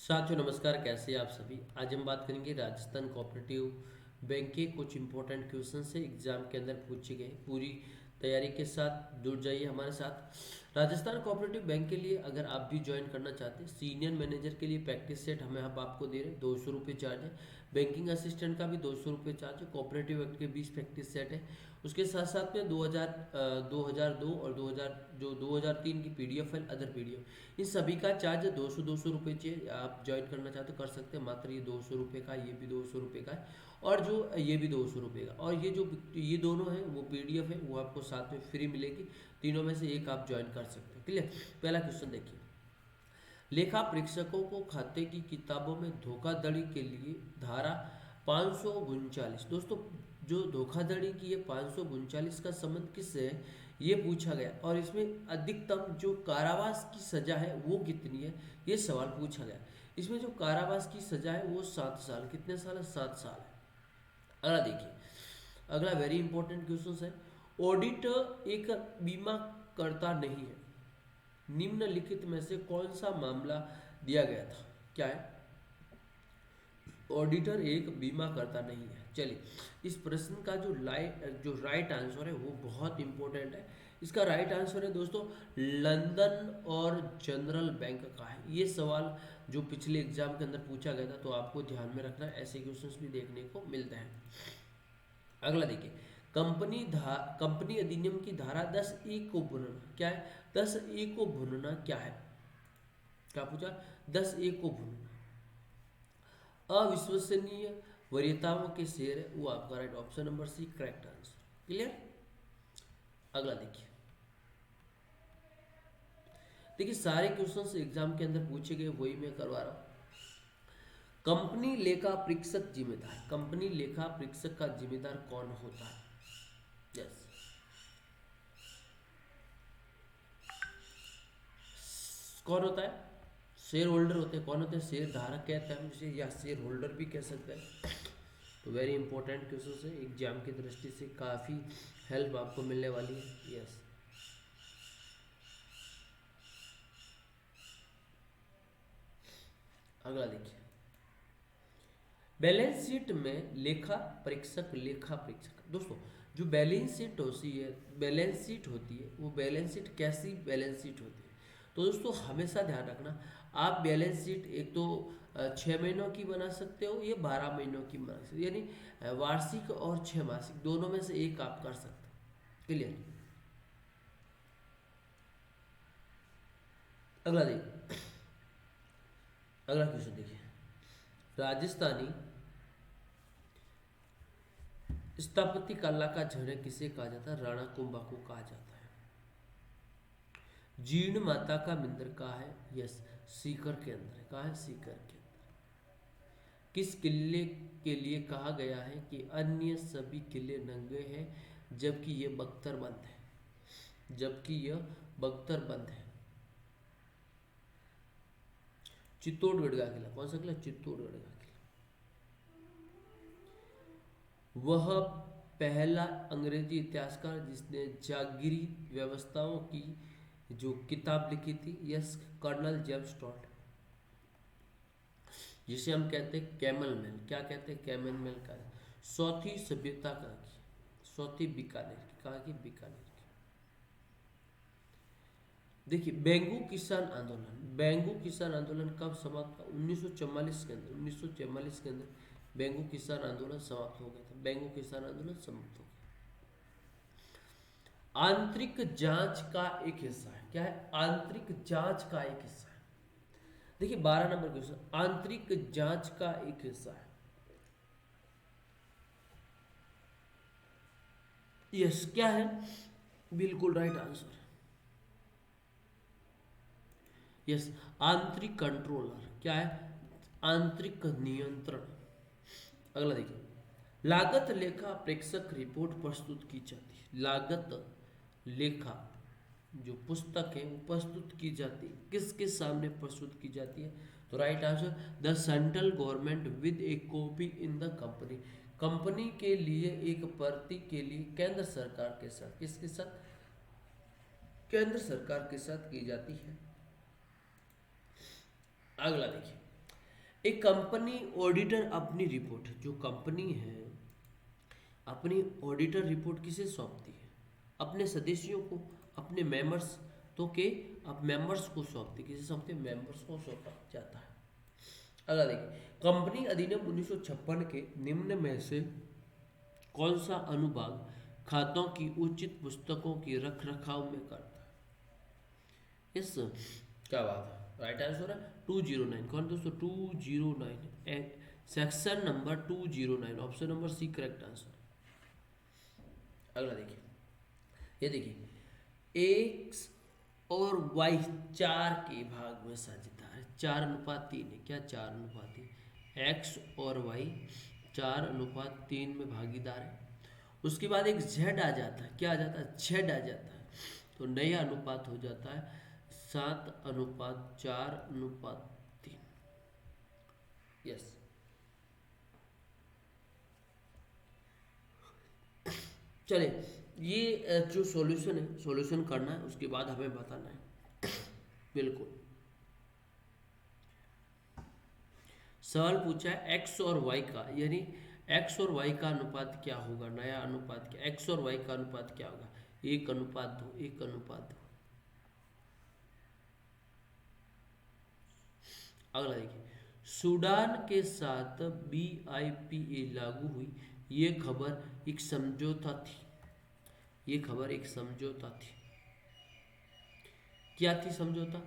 साथियों नमस्कार, कैसे हैं आप सभी। आज हम बात करेंगे राजस्थान कोऑपरेटिव बैंक के कुछ इंपॉर्टेंट क्वेश्चन से एग्जाम के अंदर पूछे गए। पूरी तैयारी के साथ जुड़ जाइए हमारे साथ। राजस्थान कोऑपरेटिव बैंक के लिए अगर आप भी ज्वाइन करना चाहते हैं, सीनियर मैनेजर के लिए प्रैक्टिस सेट हम आपको दे रहे हैं, 200 रुपये चार्ज है। बैंकिंग असिस्टेंट का भी 200 रुपये चार्ज है। कोऑपरेटिव एक्ट के 20 प्रैक्टिस सेट है। उसके साथ साथ में 2002 और 2003 की पीडीएफ फाइल, अदर पीडीएफ, इन सभी का चार्ज 200 चाहिए। आप ज्वाइन करना चाहते हो कर सकते हैं। मात्र ये 200 रुपये का, ये भी 200 रुपये का है, और जो ये भी 200 रुपये का, और ये दोनों हैं वो पीडीएफ है, वो आपको साथ में फ्री मिलेगी। तीनों में से एक आप ज्वाइन कर सकते हैं। क्लियर। पहला क्वेश्चन देखिए, लेखा परीक्षकों को खाते की किताबों में धोखाधड़ी के लिए धारा 539, दोस्तों जो धोखाधड़ी की है 539 का संबंध किससे है ये पूछा गया, और इसमें अधिकतम जो कारावास की सजा है वो कितनी है ये सवाल पूछा गया। इसमें जो कारावास की सजा है वो 7 साल, कितने साल है, 7 साल है। अगला देखिए, अगला वेरी इंपॉर्टेंट क्वेश्चन है। ऑडिटर एक बीमा करता नहीं है, निम्नलिखित में से कौन सा मामला दिया गया था। क्या है, ऑडिटर एक बीमा करता नहीं है। चलिए, इस प्रश्न का जो राइट आंसर है वो बहुत इंपॉर्टेंट है। इसका राइट आंसर है दोस्तों लंदन और जनरल बैंक का है। ये सवाल जो पिछले एग्जाम के अंदर पूछा गया था, तो आपको ध्यान में रखना, ऐसे क्वेश्चंस भी देखने को मिलते हैं। अगला देखिए, कंपनी अधिनियम की धारा 10(a) को भुनना क्या है। 10(a) को भुनना क्या है, क्या पूछा, 10(a) को भुनना अविश्वसनीय वरीयताओं के शेयर है, वो आपका right, option number C correct answer. Clear. अगला देखिए, सारे क्वेश्चंस एग्जाम के अंदर पूछे गए वही मैं करवा रहा हूं। कंपनी लेखा परीक्षक जिम्मेदार, कंपनी लेखा परीक्षक का जिम्मेदार कौन होता है। यस, कौन होता है, शेयर होल्डर होते हैं। कौन होते हैं, शेयर धारक कहते हैं हम इसे, या शेयर होल्डर भी कह सकते हैं। तो वेरी इंपॉर्टेंट क्वेश्चन है, एग्जाम की दृष्टि से काफ़ी हेल्प आपको मिलने वाली है। यस, अगला देखिए, बैलेंस शीट में लेखा परीक्षक, दोस्तों जो बैलेंस शीट होती है, बैलेंस शीट होती है, वो बैलेंस शीट कैसी बैलेंस शीट होती है। तो दोस्तों हमेशा ध्यान रखना, आप बैलेंस शीट एक तो 6 महीनों की बना सकते हो, या 12 महीनों की बना सकते हो, यानी वार्षिक और 6 मासिक, दोनों में से एक आप कर सकते हो। क्लियर। अगला देखिए, अगला क्वेश्चन देखिए, राजस्थानी स्थापत्य कला का जनक किसे कहा जाता है, राणा कुंभा को कहा जाता है। जीर्ण माता का मंदिर कहाँ है, यस सीकर के अंदर है। कहाँ है, सीकर के अंदर। किस किले के लिए कहा गया है कि अन्य सभी किले नंगे हैं जबकि यह बख्तरबंद है, जबकि यह बख्तरबंद है। चित्तौड़गढ़ का किला, कौन सा किला, चित्तौड़गढ़ का किला। वह पहला अंग्रेजी इतिहासकार जिसने जागीरी व्यवस्थाओं की जो किताब लिखी थी, यस कर्नल जेम्स टॉड, जिसे हम कहते हैं कैमल मेल। क्या कहते हैं, कैमल मेल का। चौथी सभ्यता कहाँ की, चौथी बीकानेर की। कहाँ की, बीकानेर की। देखिए, बेंगू किसान आंदोलन, बेंगू किसान आंदोलन कब समाप्त हुआ, 1944 के अंदर, 1944 के अंदर बेंगू किसान आंदोलन समाप्त हो गया था। बेंगू किसान आंदोलन समाप्त हो गया। आंतरिक जांच का एक हिस्सा है, क्या है, आंतरिक जांच का एक हिस्सा है। देखिए 12 नंबर क्वेश्चन, आंतरिक जांच का एक हिस्सा है। यस, क्या है, बिल्कुल राइट आंसर। यस, आंतरिक कंट्रोलर, क्या है, आंतरिक नियंत्रण। अगला देखिए, लागत लेखा प्रेक्षक रिपोर्ट प्रस्तुत की जाती है। लागत लेखा जो पुस्तक है वो प्रस्तुत की जाती है, किसके सामने प्रस्तुत की जाती है। तो right answer, the central government with A copy in the company, company के लिए एक प्रति के लिए केंद्र सरकार के साथ, किसके साथ, केंद्र सरकार के साथ की जाती है। अगला देखिए, एक कंपनी ऑडिटर अपनी रिपोर्ट, जो कंपनी है अपनी ऑडिटर रिपोर्ट किसे सौंपती है? अपने सदस्यों को, अपने मेंबर्स तो के अब मेंबर्स को सौंपती, किसे सौंपते? मेंबर्स को सौंपा जाता है। अगला देखिए, कंपनी अधिनियम 1956 के निम्न में से कौन सा अनुभाग खातों की उचित पुस्तकों की रख रखाव में करता है? यस, क्या बात है, राइट आंसर है 209। कौन दोस्तों? 209, section number 209, option number C correct answer. अगला देखिए, ये देखिए, एक्स और वाई 4 के भाग में साझेदार है, 4:3 है। क्या 4:3? एक्स और वाई 4:3 में भागीदार है। उसके बाद एक जेड आ जाता है, क्या आ जाता है? जेड आ जाता है, तो नया अनुपात हो जाता है 7:4:3। यस, चलिए, ये जो सॉल्यूशन है, सॉल्यूशन करना है, उसके बाद हमें बताना है। बिल्कुल, सवाल पूछा है एक्स और वाई का, यानी एक्स और वाई का अनुपात क्या होगा? नया अनुपात क्या? एक्स और वाई का अनुपात क्या होगा? 1:2, 1:2। अगला देखिए, सूडान के साथ BIPA लागू हुई, ये खबर एक समझौता थी। ये खबर एक समझौता थी। क्या थी समझौता?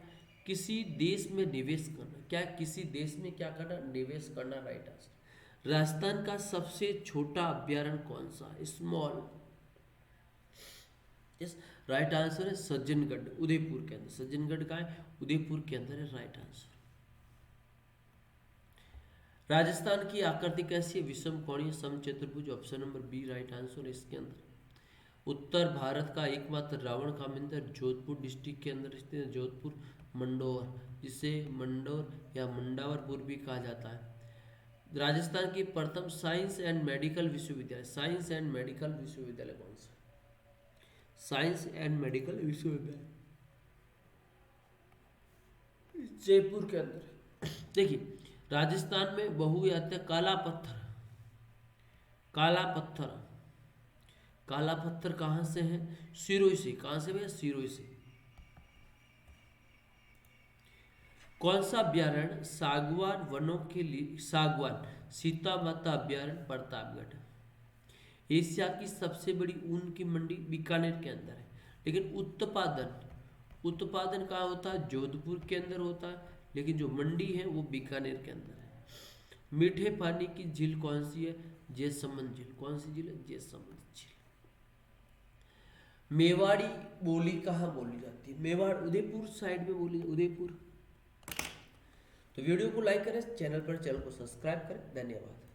किसी देश में निवेश करना। क्या? किसी देश में क्या करना? निवेश करना, राइट आंसर। राजस्थान का सबसे छोटा अभ्यारण्य कौन सा है? स्मॉल, यस, राइट आंसर है सज्जनगढ़, उदयपुर के अंदर। सज्जनगढ़ का है, उदयपुर के अंदर है, राइट आंसर। राजस्थान की आकृति कैसी है? विषम कोणीय समचतुर्भुज, option number B right answer है इसके अंदर। उत्तर भारत का एकमात्र रावण का मंदिर जोधपुर डिस्ट्रिक्ट के अंदर स्थित है, जोधपुर मंडोर, जिसे मंडोर या मंडावरपुर भी कहा जाता है। राजस्थान की प्रथम साइंस एंड मेडिकल विश्वविद्यालय, साइंस एंड मेडिकल विश्वविद्यालय कौन सा? साइंस एंड मेडिकल विश्वविद्यालय जयपुर के अंदर। देखिए, राजस्थान में बहुयात काला पत्थर, काला पत्थर, काला पत्थर कहाँ से है? सिरोही से। कहाँ से भैया? सिरोही से। कौन सा अभ्यारण्य सागवान वनों के लिए, सागवान सीता माता अभ्यारण्य प्रतापगढ़। एशिया की सबसे बड़ी ऊन की मंडी बीकानेर के अंदर है, लेकिन उत्पादन, उत्पादन कहाँ होता है? जोधपुर के अंदर होता है, लेकिन जो मंडी है वो बीकानेर के अंदर है। मीठे पानी की झील कौन सी है? जैसमंद झील। कौन सी झील है? जैसमंद झील। मेवाड़ी बोली कहाँ बोली जाती है? मेवाड़ उदयपुर साइड में बोली, उदयपुर। तो वीडियो को लाइक करें, चैनल को सब्सक्राइब करें। धन्यवाद।